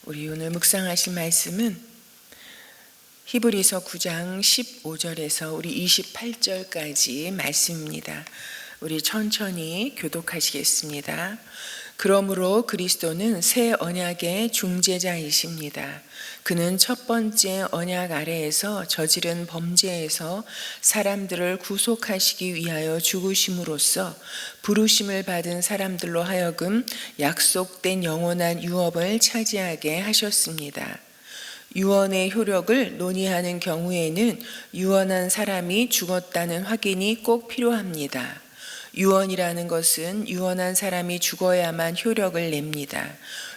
우리 오늘 묵상하실 말씀은 히브리서 9장 15절에서 우리 28절까지 말씀입니다. 우리 천천히 교독하시겠습니다. 그러므로 그리스도는 새 언약의 중재자이십니다. 그는 첫 번째 언약 아래에서 저지른 범죄에서 사람들을 구속하시기 위하여 죽으심으로써 부르심을 받은 사람들로 하여금 약속된 영원한 유업을 차지하게 하셨습니다. 유언의 효력을 논의하는 경우에는 유언한 사람이 죽었다는 확인이 꼭 필요합니다. 유언이라는 것은 유언한 사람이 죽어야만 효력을 냅니다.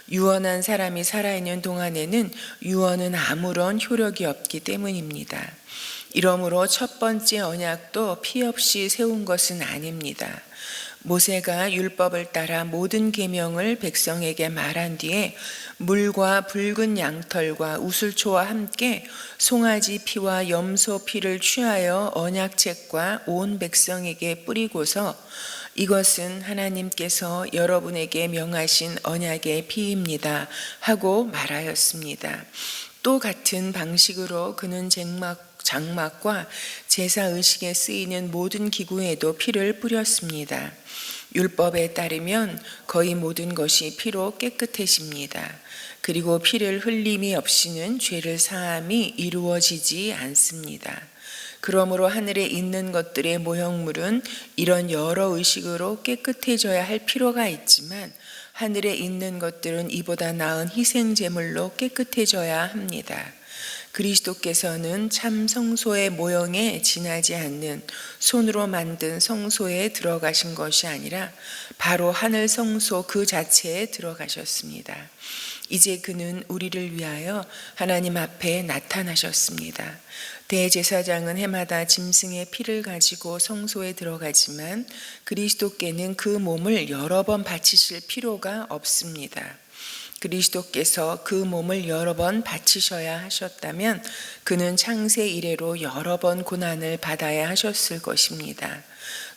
유언한 사람이 살아있는 동안에는 유언은 아무런 효력이 없기 때문입니다. 이러므로 첫 번째 언약도 피 없이 세운 것은 아닙니다. 모세가 율법을 따라 모든 계명을 백성에게 말한 뒤에 물과 붉은 양털과 우슬초와 함께 송아지 피와 염소 피를 취하여 언약책과 온 백성에게 뿌리고서 이것은 하나님께서 여러분에게 명하신 언약의 피입니다 하고 말하였습니다. 또 같은 방식으로 그는 장막과 제사의식에 쓰이는 모든 기구에도 피를 뿌렸습니다. 율법에 따르면 거의 모든 것이 피로 깨끗해집니다. 그리고 피를 흘림이 없이는 죄를 사함이 이루어지지 않습니다. 그러므로 하늘에 있는 것들의 모형물은 이런 여러 의식으로 깨끗해져야 할 필요가 있지만 하늘에 있는 것들은 이보다 나은 희생제물로 깨끗해져야 합니다. 그리스도께서는 참 성소의 모형에 지나지 않는 손으로 만든 성소에 들어가신 것이 아니라 바로 하늘 성소 그 자체에 들어가셨습니다. 이제 그는 우리를 위하여 하나님 앞에 나타나셨습니다. 대제사장은 해마다 짐승의 피를 가지고 성소에 들어가지만 그리스도께는 그 몸을 여러 번 바치실 필요가 없습니다. 그리스도께서 그 몸을 여러 번 바치셔야 하셨다면 그는 창세 이래로 여러 번 고난을 받아야 하셨을 것입니다.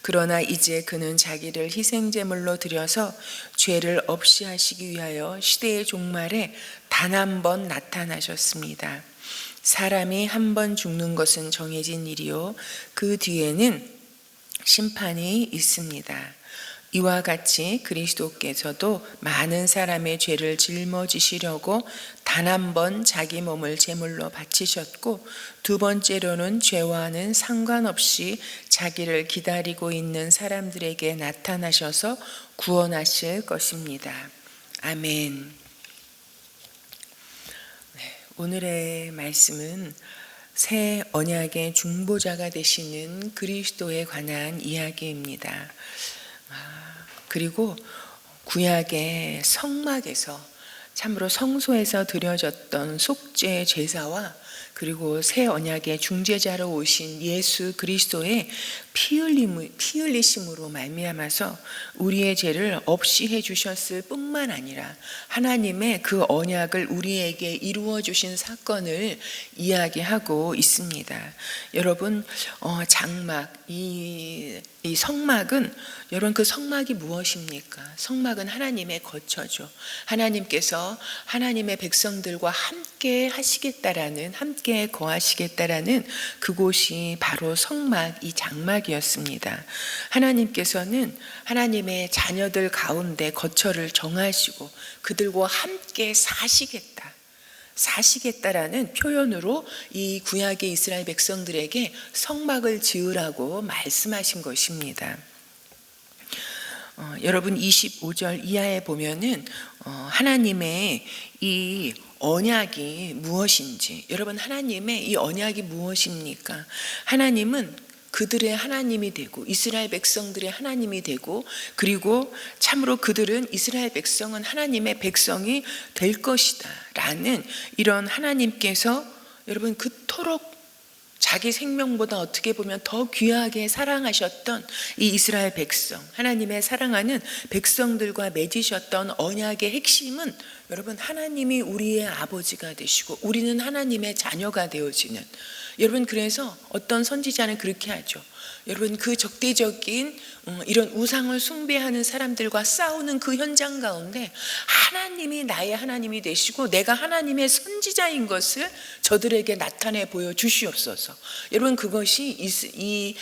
그러나 이제 그는 자기를 희생제물로 드려서 죄를 없이 하시기 위하여 시대의 종말에 단 한 번 나타나셨습니다. 사람이 한 번 죽는 것은 정해진 일이요 그 뒤에는 심판이 있습니다. 이와 같이 그리스도께서도 많은 사람의 죄를 짊어지시려고 단 한 번 자기 몸을 제물로 바치셨고 두 번째로는 죄와는 상관없이 자기를 기다리고 있는 사람들에게 나타나셔서 구원하실 것입니다. 아멘. 오늘의 말씀은 새 언약의 중보자가 되시는 그리스도에 관한 이야기입니다. 그리고 구약의 성막에서 참으로 성소에서 드려졌던 속죄 제사와 그리고 새 언약의 중재자로 오신 예수 그리스도의 피 흘리심으로 말미암아서 우리의 죄를 없이 해주셨을 뿐만 아니라 하나님의 그 언약을 우리에게 이루어 주신 사건을 이야기하고 있습니다. 여러분, 장막, 이 성막은 여러분 그 성막이 무엇입니까? 성막은 하나님의 거처죠. 하나님께서 하나님의 백성들과 함께 하시겠다라는, 함께 거하시겠다라는 그곳이 바로 성막, 이 장막이었습니다. 하나님께서는 하나님의 자녀들 가운데 거처를 정하시고 그들과 함께 사시겠다라는 표현으로 이 구약의 이스라엘 백성들에게 성막을 지으라고 말씀하신 것입니다. 여러분 25절 이하에 보면은 하나님의 이 언약이 무엇인지, 여러분 하나님의 이 언약이 무엇입니까? 하나님은 그들의 하나님이 되고 이스라엘 백성들의 하나님이 되고 그리고 참으로 그들은 이스라엘 백성은 하나님의 백성이 될 것이다 라는 이런 하나님께서 여러분 그토록 자기 생명보다 어떻게 보면 더 귀하게 사랑하셨던 이 이스라엘 백성, 하나님의 사랑하는 백성들과 맺으셨던 언약의 핵심은 여러분 하나님이 우리의 아버지가 되시고 우리는 하나님의 자녀가 되어지는, 여러분 그래서 어떤 선지자는 그렇게 하죠. 여러분 그 적대적인 이런 우상을 숭배하는 사람들과 싸우는 그 현장 가운데 하나님이 나의 하나님이 되시고 내가 하나님의 선지자인 것을 저들에게 나타내 보여 주시옵소서. 여러분 그것이 이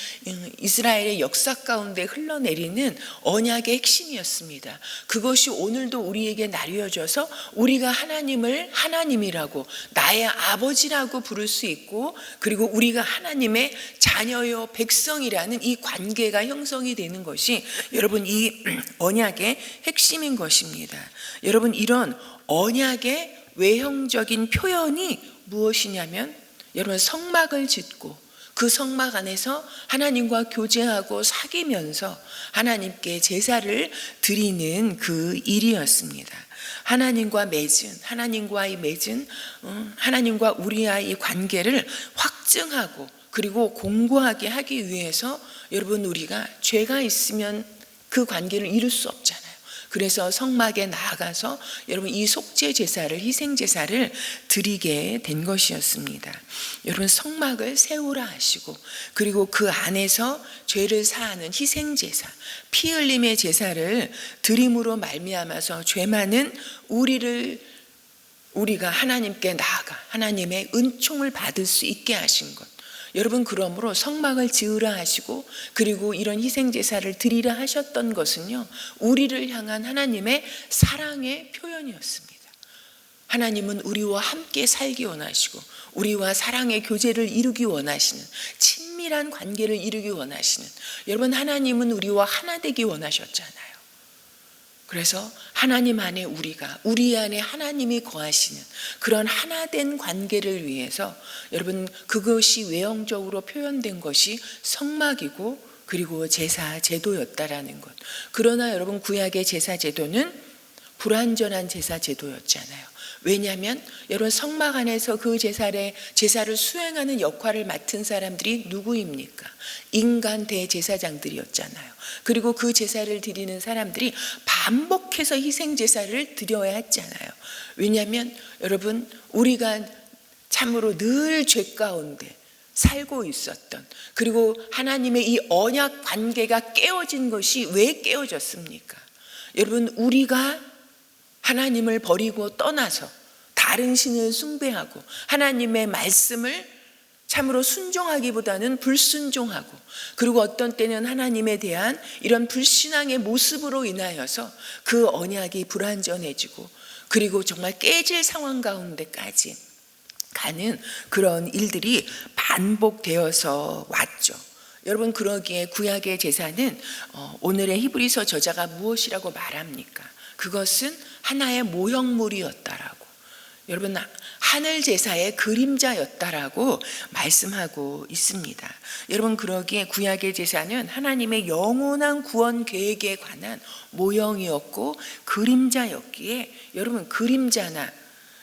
이스라엘의 역사 가운데 흘러내리는 언약의 핵심이었습니다. 그것이 오늘도 우리에게 나뉘어져서 우리가 하나님을 하나님이라고 나의 아버지라고 부를 수 있고, 그리고 우리가 하나님의 자녀요 백성이라는 이 관계가 형성이 되는 것이 여러분 이 언약의 핵심인 것입니다. 여러분 이런 언약의 외형적인 표현이 무엇이냐면 여러분 성막을 짓고 그 성막 안에서 하나님과 교제하고 사귀면서 하나님께 제사를 드리는 그 일이었습니다. 하나님과의 맺은 하나님과 우리와의 관계를 확증하고 그리고 공고하게 하기 위해서 여러분 우리가 죄가 있으면 그 관계를 이룰 수 없잖아요. 그래서 성막에 나아가서 여러분 이 속죄 제사를, 희생 제사를 드리게 된 것이었습니다. 여러분 성막을 세우라 하시고 그리고 그 안에서 죄를 사하는 희생 제사, 피 흘림의 제사를 드림으로 말미암아서 죄 많은 우리가 하나님께 나아가 하나님의 은총을 받을 수 있게 하신 것. 여러분 그러므로 성막을 지으라 하시고 그리고 이런 희생제사를 드리라 하셨던 것은요, 우리를 향한 하나님의 사랑의 표현이었습니다. 하나님은 우리와 함께 살기 원하시고 우리와 사랑의 교제를 이루기 원하시는, 친밀한 관계를 이루기 원하시는, 여러분 하나님은 우리와 하나 되기 원하셨잖아요. 그래서 하나님 안에 우리 안에 하나님이 거하시는 그런 하나된 관계를 위해서 여러분 그것이 외형적으로 표현된 것이 성막이고 그리고 제사 제도였다라는 것. 그러나 여러분 구약의 제사 제도는 불완전한 제사 제도였잖아요. 왜냐하면 여러분 성막 안에서 그 제사를 수행하는 역할을 맡은 사람들이 누구입니까? 인간 대제사장들이었잖아요. 그리고 그 제사를 드리는 사람들이 반복해서 희생제사를 드려야 했잖아요. 왜냐하면 여러분 우리가 참으로 늘 죄 가운데 살고 있었던, 그리고 하나님의 이 언약 관계가 깨어진 것이 왜 깨어졌습니까? 여러분 우리가 하나님을 버리고 떠나서 다른 신을 숭배하고 하나님의 말씀을 참으로 순종하기보다는 불순종하고, 그리고 어떤 때는 하나님에 대한 이런 불신앙의 모습으로 인하여서 그 언약이 불완전해지고 그리고 정말 깨질 상황 가운데까지 가는 그런 일들이 반복되어서 왔죠. 여러분 그러기에 구약의 제사는 오늘의 히브리서 저자가 무엇이라고 말합니까? 그것은 하나의 모형물이었다라고, 여러분 하늘 제사의 그림자였다라고 말씀하고 있습니다. 여러분 그러기에 구약의 제사는 하나님의 영원한 구원 계획에 관한 모형이었고 그림자였기에, 여러분 그림자나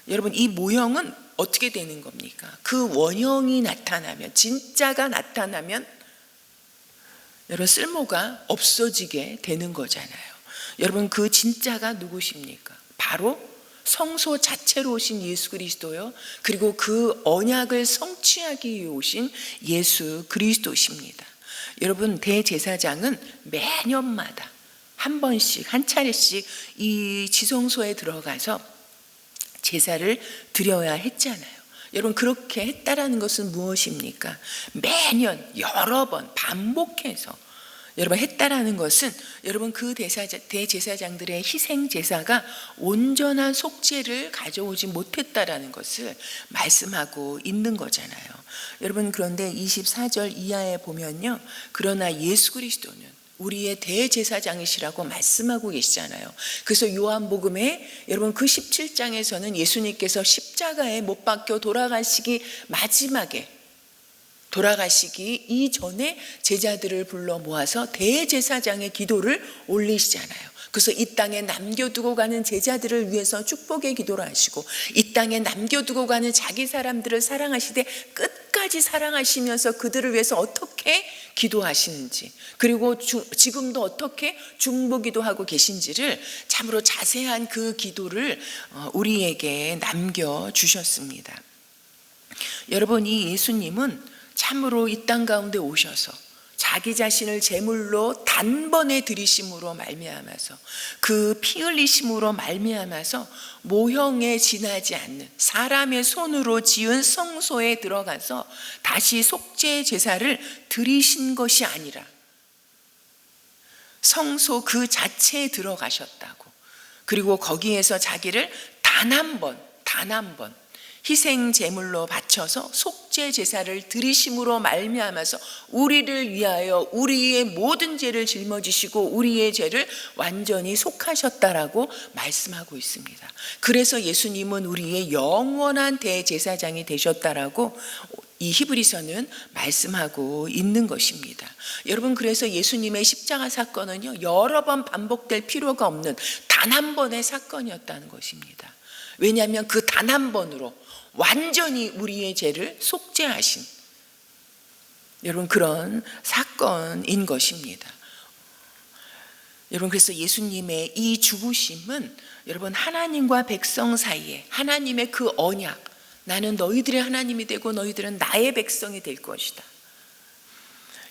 여러분 이 모형은 어떻게 되는 겁니까? 그 원형이 나타나면, 진짜가 나타나면 여러분 쓸모가 없어지게 되는 거잖아요. 여러분 그 진짜가 누구십니까? 바로 성소 자체로 오신 예수 그리스도요, 그리고 그 언약을 성취하기 위해 오신 예수 그리스도십니다. 여러분 대제사장은 매년마다 한 번씩 한 차례씩 이 지성소에 들어가서 제사를 드려야 했잖아요. 여러분 그렇게 했다라는 것은 무엇입니까? 매년 여러 번 반복해서 여러분 했다라는 것은 여러분 그 대제사장들의 희생 제사가 온전한 속죄를 가져오지 못했다라는 것을 말씀하고 있는 거잖아요. 여러분 그런데 24절 이하에 보면요, 그러나 예수 그리스도는 우리의 대제사장이시라고 말씀하고 계시잖아요. 그래서 요한복음에 여러분 그 17장에서는 예수님께서 십자가에 못 박혀 돌아가시기 이전에 제자들을 불러 모아서 대제사장의 기도를 올리시잖아요. 그래서 이 땅에 남겨두고 가는 제자들을 위해서 축복의 기도를 하시고, 이 땅에 남겨두고 가는 자기 사람들을 사랑하시되 끝까지 사랑하시면서 그들을 위해서 어떻게 기도하시는지, 그리고 지금도 어떻게 중보기도 하고 계신지를 참으로 자세한 그 기도를 우리에게 남겨주셨습니다. 여러분 이 예수님은 참으로 이 땅 가운데 오셔서 자기 자신을 제물로 단번에 드리심으로 말미암아서 그 피 흘리심으로 말미암아서 모형에 지나지 않는 사람의 손으로 지은 성소에 들어가서 다시 속죄 제사를 드리신 것이 아니라 성소 그 자체에 들어가셨다고. 그리고 거기에서 자기를 단 한 번 희생 제물로 바쳐서 속죄 제사를 드리심으로 말미암아서 우리를 위하여 우리의 모든 죄를 짊어지시고 우리의 죄를 완전히 속하셨다라고 말씀하고 있습니다. 그래서 예수님은 우리의 영원한 대제사장이 되셨다라고 이 히브리서는 말씀하고 있는 것입니다. 여러분, 그래서 예수님의 십자가 사건은요, 여러 번 반복될 필요가 없는 단 한 번의 사건이었다는 것입니다. 왜냐하면 그 단 한 번으로 완전히 우리의 죄를 속죄하신 여러분 그런 사건인 것입니다. 여러분, 그래서 예수님의 이 죽으심은 여러분 하나님과 백성 사이에 하나님의 그 언약, 나는 너희들의 하나님이 되고 너희들은 나의 백성이 될 것이다.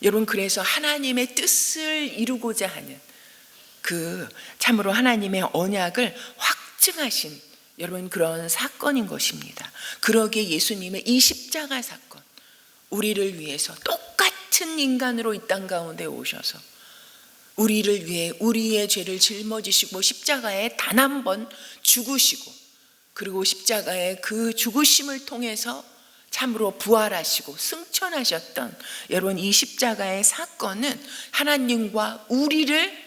여러분, 그래서 하나님의 뜻을 이루고자 하는 그 참으로 하나님의 언약을 확증하신 여러분 그런 사건인 것입니다. 그러기에 예수님의 이 십자가 사건, 우리를 위해서 똑같은 인간으로 이 땅 가운데 오셔서 우리를 위해 우리의 죄를 짊어지시고 십자가에 단 한 번 죽으시고, 그리고 십자가의 그 죽으심을 통해서 참으로 부활하시고 승천하셨던 여러분 이 십자가의 사건은 하나님과 우리를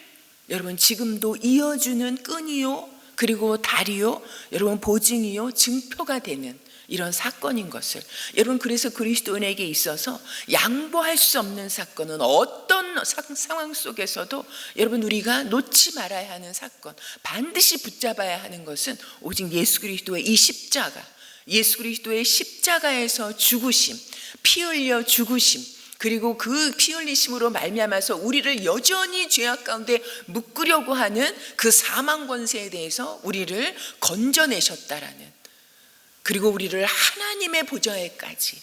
여러분 지금도 이어주는 끈이요, 그리고 다리요, 여러분 보증이요, 증표가 되는 이런 사건인 것을 여러분, 그래서 그리스도인에게 있어서 양보할 수 없는 사건은 어떤 상황 속에서도 여러분 우리가 놓지 말아야 하는 사건, 반드시 붙잡아야 하는 것은 오직 예수 그리스도의 이 십자가, 예수 그리스도의 십자가에서 죽으심, 피 흘려 죽으심, 그리고 그 피 흘리심으로 말미암아서 우리를 여전히 죄악 가운데 묶으려고 하는 그 사망 권세에 대해서 우리를 건져내셨다라는, 그리고 우리를 하나님의 보좌에까지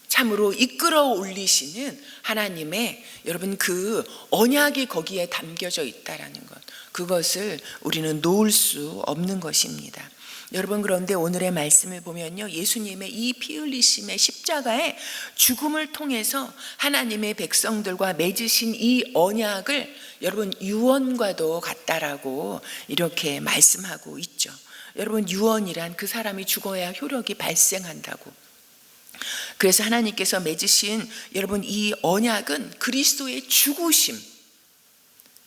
참으로 이끌어 올리시는 하나님의 여러분 그 언약이 거기에 담겨져 있다라는 것, 그것을 우리는 놓을 수 없는 것입니다. 여러분, 그런데 오늘의 말씀을 보면요, 예수님의 이 피 흘리심의 십자가의 죽음을 통해서 하나님의 백성들과 맺으신 이 언약을 여러분 유언과도 같다라고 이렇게 말씀하고 있죠. 여러분, 유언이란 그 사람이 죽어야 효력이 발생한다고. 그래서 하나님께서 맺으신 여러분 이 언약은 그리스도의 죽으심,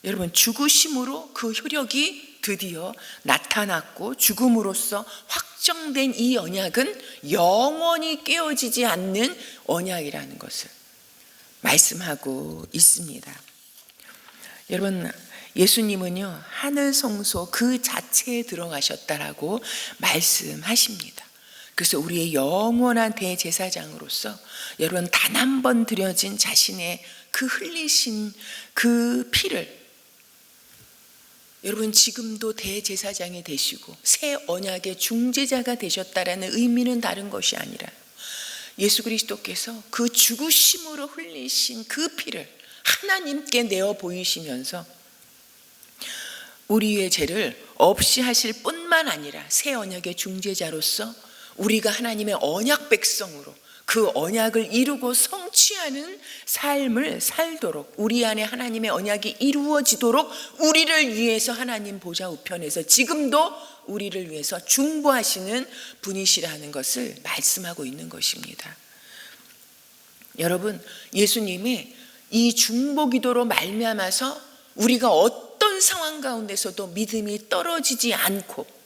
여러분 죽으심으로 그 효력이 드디어 나타났고, 죽음으로써 확정된 이 언약은 영원히 깨어지지 않는 언약이라는 것을 말씀하고 있습니다. 여러분, 예수님은요 하늘 성소 그 자체에 들어가셨다라고 말씀하십니다. 그래서 우리의 영원한 대제사장으로서 여러분 단 한 번 드려진 자신의 그 흘리신 그 피를 여러분 지금도 대제사장이 되시고 새 언약의 중재자가 되셨다라는 의미는 다른 것이 아니라 예수 그리스도께서 그 죽으심으로 흘리신 그 피를 하나님께 내어 보이시면서 우리의 죄를 없이 하실 뿐만 아니라 새 언약의 중재자로서 우리가 하나님의 언약 백성으로 그 언약을 이루고 성취하는 삶을 살도록, 우리 안에 하나님의 언약이 이루어지도록 우리를 위해서 하나님 보좌 우편에서 지금도 우리를 위해서 중보하시는 분이시라는 것을 말씀하고 있는 것입니다. 여러분, 예수님이 이 중보 기도로 말미암아서 우리가 어떤 상황 가운데서도 믿음이 떨어지지 않고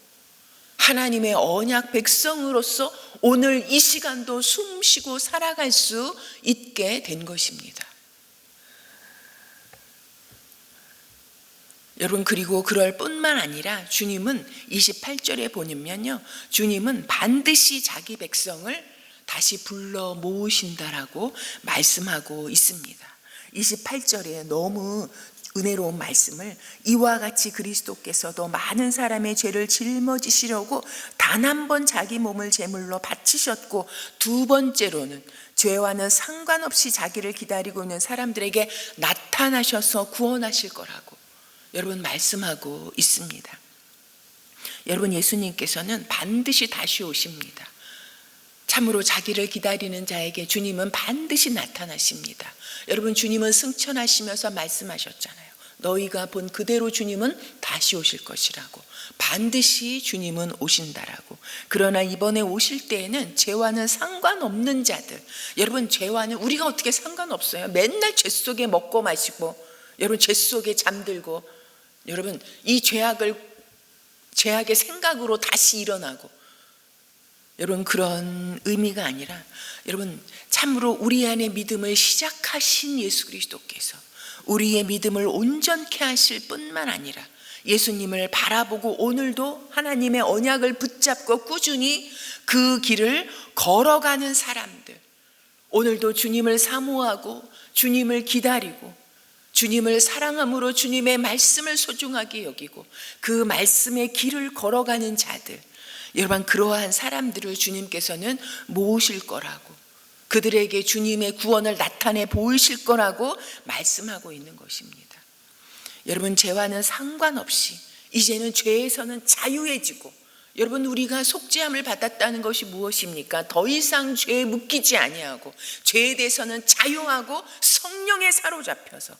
하나님의 언약 백성으로서 오늘 이 시간도 숨쉬고 살아갈 수 있게 된 것입니다. 여러분, 그리고 그럴 뿐만 아니라 주님은 28절에 보면요, 주님은 반드시 자기 백성을 다시 불러 모으신다라고 말씀하고 있습니다. 28절에 너무 은혜로운 말씀을 이와 같이 그리스도께서도 많은 사람의 죄를 짊어지시려고 단 한 번 자기 몸을 제물로 바치셨고 두 번째로는 죄와는 상관없이 자기를 기다리고 있는 사람들에게 나타나셔서 구원하실 거라고 여러분 말씀하고 있습니다. 여러분, 예수님께서는 반드시 다시 오십니다. 참으로 자기를 기다리는 자에게 주님은 반드시 나타나십니다. 여러분, 주님은 승천하시면서 말씀하셨잖아요. 너희가 본 그대로 주님은 다시 오실 것이라고. 반드시 주님은 오신다라고. 그러나 이번에 오실 때에는 죄와는 상관없는 자들, 여러분, 죄와는 우리가 어떻게 상관없어요? 맨날 죄 속에 먹고 마시고, 여러분, 죄 속에 잠들고, 여러분, 이 죄악의 생각으로 다시 일어나고, 여러분, 그런 의미가 아니라 여러분, 참으로 우리 안에 믿음을 시작하신 예수 그리스도께서 우리의 믿음을 온전케 하실 뿐만 아니라 예수님을 바라보고 오늘도 하나님의 언약을 붙잡고 꾸준히 그 길을 걸어가는 사람들, 오늘도 주님을 사모하고 주님을 기다리고 주님을 사랑함으로 주님의 말씀을 소중하게 여기고 그 말씀의 길을 걸어가는 자들, 여러분, 그러한 사람들을 주님께서는 모으실 거라고, 그들에게 주님의 구원을 나타내 보이실 거라고 말씀하고 있는 것입니다. 여러분, 죄와는 상관없이 이제는 죄에서는 자유해지고, 여러분, 우리가 속죄함을 받았다는 것이 무엇입니까? 더 이상 죄에 묶이지 아니하고 죄에 대해서는 자유하고 성령에 사로잡혀서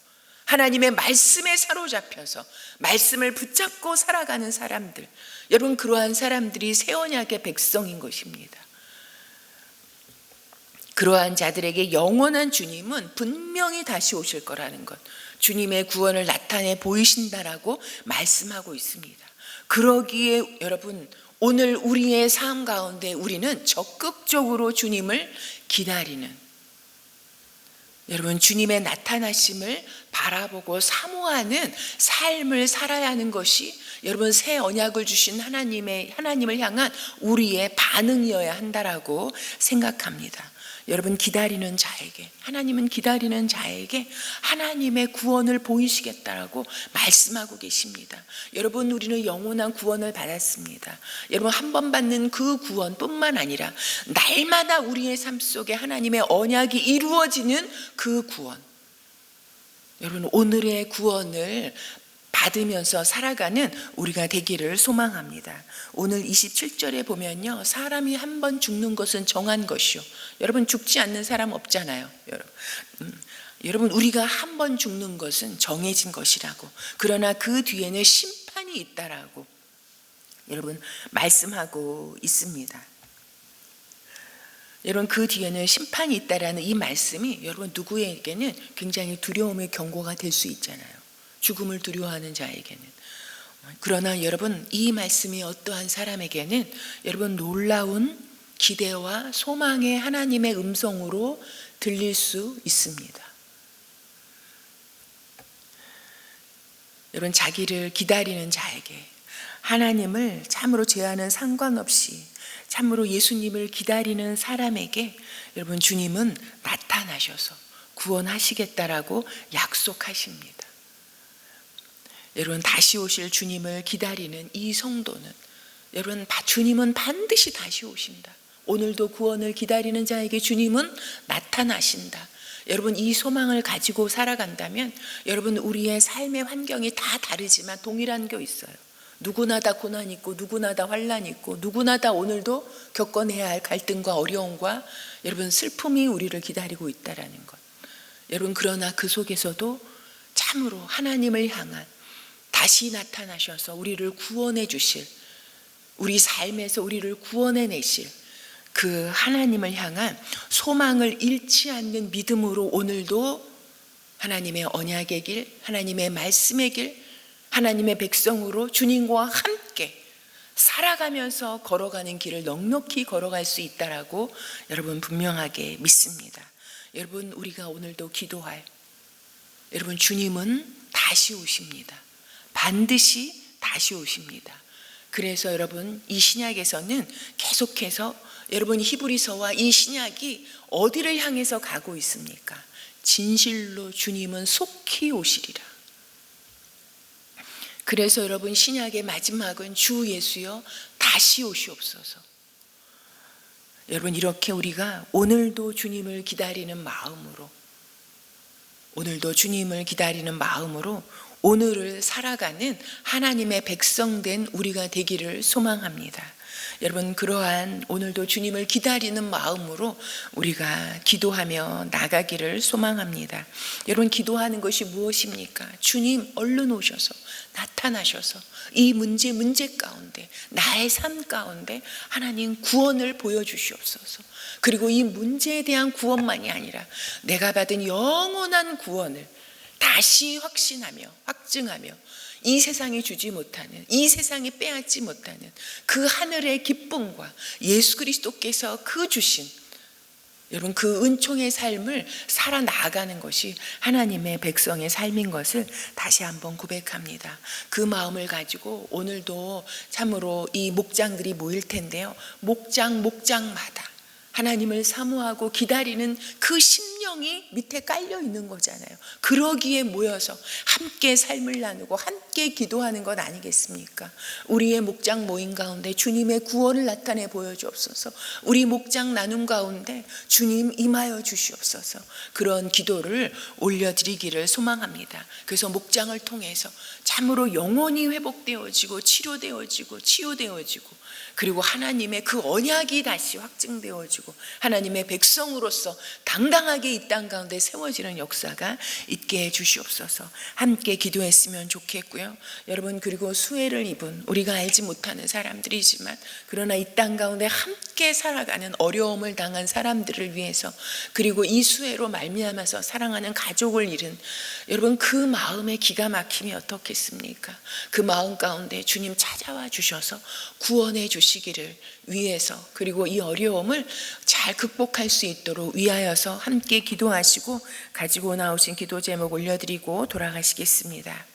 하나님의 말씀에 사로잡혀서 말씀을 붙잡고 살아가는 사람들, 여러분, 그러한 사람들이 새 언약의 백성인 것입니다. 그러한 자들에게 영원한 주님은 분명히 다시 오실 거라는 것, 주님의 구원을 나타내 보이신다라고 말씀하고 있습니다. 그러기에 여러분, 오늘 우리의 삶 가운데 우리는 적극적으로 주님을 기다리는, 여러분, 주님의 나타나심을 바라보고 사모하는 삶을 살아야 하는 것이 여러분, 새 언약을 주신 하나님을 향한 우리의 반응이어야 한다라고 생각합니다. 여러분, 기다리는 자에게, 하나님은 기다리는 자에게 하나님의 구원을 보이시겠다라고 말씀하고 계십니다. 여러분, 우리는 영원한 구원을 받았습니다. 여러분, 한 번 받는 그 구원뿐만 아니라 날마다 우리의 삶 속에 하나님의 언약이 이루어지는 그 구원, 여러분, 오늘의 구원을 받으면서 살아가는 우리가 되기를 소망합니다. 오늘 27절에 보면요, 사람이 한 번 죽는 것은 정한 것이요. 여러분, 죽지 않는 사람 없잖아요. 여러분, 우리가 한 번 죽는 것은 정해진 것이라고. 그러나 그 뒤에는 심판이 있다라고 여러분 말씀하고 있습니다. 여러분, 그 뒤에는 심판이 있다라는 이 말씀이 여러분 누구에게는 굉장히 두려움의 경고가 될 수 있잖아요. 죽음을 두려워하는 자에게는. 그러나 여러분, 이 말씀이 어떠한 사람에게는 여러분 놀라운 기대와 소망의 하나님의 음성으로 들릴 수 있습니다. 여러분, 자기를 기다리는 자에게 하나님을 참으로 죄와는 상관없이 참으로 예수님을 기다리는 사람에게 여러분, 주님은 나타나셔서 구원하시겠다라고 약속하십니다. 여러분, 다시 오실 주님을 기다리는 이 성도는 여러분, 주님은 반드시 다시 오신다. 오늘도 구원을 기다리는 자에게 주님은 나타나신다. 여러분, 이 소망을 가지고 살아간다면 여러분, 우리의 삶의 환경이 다 다르지만 동일한 게 있어요. 누구나 다 고난 있고 누구나 다 환난 있고 누구나 다 오늘도 겪어내야 할 갈등과 어려움과 여러분 슬픔이 우리를 기다리고 있다라는 것. 여러분, 그러나 그 속에서도 참으로 하나님을 향한 다시 나타나셔서 우리를 구원해 주실, 우리 삶에서 우리를 구원해 내실 그 하나님을 향한 소망을 잃지 않는 믿음으로 오늘도 하나님의 언약의 길, 하나님의 말씀의 길, 하나님의 백성으로 주님과 함께 살아가면서 걸어가는 길을 넉넉히 걸어갈 수 있다라고 여러분 분명하게 믿습니다. 여러분, 우리가 오늘도 기도할, 여러분, 주님은 다시 오십니다. 반드시 다시 오십니다. 그래서 여러분, 이 신약에서는 계속해서 여러분, 히브리서와 이 신약이 어디를 향해서 가고 있습니까? 진실로 주님은 속히 오시리라. 그래서 여러분, 신약의 마지막은 주 예수여 다시 오시옵소서. 여러분, 이렇게 우리가 오늘도 주님을 기다리는 마음으로, 오늘도 주님을 기다리는 마음으로 오늘을 살아가는 하나님의 백성된 우리가 되기를 소망합니다. 여러분, 그러한 오늘도 주님을 기다리는 마음으로 우리가 기도하며 나가기를 소망합니다. 여러분, 기도하는 것이 무엇입니까? 주님 얼른 오셔서 나타나셔서 이 문제 가운데, 나의 삶 가운데 하나님 구원을 보여주시옵소서. 그리고 이 문제에 대한 구원만이 아니라 내가 받은 영원한 구원을 다시 확신하며 확증하며 이 세상이 주지 못하는, 이 세상이 빼앗지 못하는 그 하늘의 기쁨과 예수 그리스도께서 그 주신 여러분 그 은총의 삶을 살아나가는 것이 하나님의 백성의 삶인 것을 다시 한번 고백합니다. 그 마음을 가지고 오늘도 참으로 이 목장들이 모일 텐데요, 목장마다 하나님을 사모하고 기다리는 그 심령이 밑에 깔려 있는 거잖아요. 그러기에 모여서 함께 삶을 나누고 함께 기도하는 것 아니겠습니까? 우리의 목장 모임 가운데 주님의 구원을 나타내 보여주옵소서. 우리 목장 나눔 가운데 주님 임하여 주시옵소서. 그런 기도를 올려드리기를 소망합니다. 그래서 목장을 통해서 참으로 영혼이 회복되어지고 치료되어지고 치유되어지고, 그리고 하나님의 그 언약이 다시 확증되어지고 하나님의 백성으로서 당당하게 이 땅 가운데 세워지는 역사가 있게 해주시옵소서. 함께 기도했으면 좋겠고요. 여러분, 그리고 수혜를 입은 우리가 알지 못하는 사람들이지만 그러나 이 땅 가운데 함께 살아가는 어려움을 당한 사람들을 위해서, 그리고 이 수혜로 말미암아서 사랑하는 가족을 잃은 여러분 그 마음의 기가 막힘이 어떻겠습니까? 그 마음 가운데 주님 찾아와 주셔서 구원해 주시기를 위해서, 그리고 이 어려움을 잘 극복할 수 있도록 위하여서 함께 기도하시고 가지고 나오신 기도 제목 올려드리고 돌아가시겠습니다.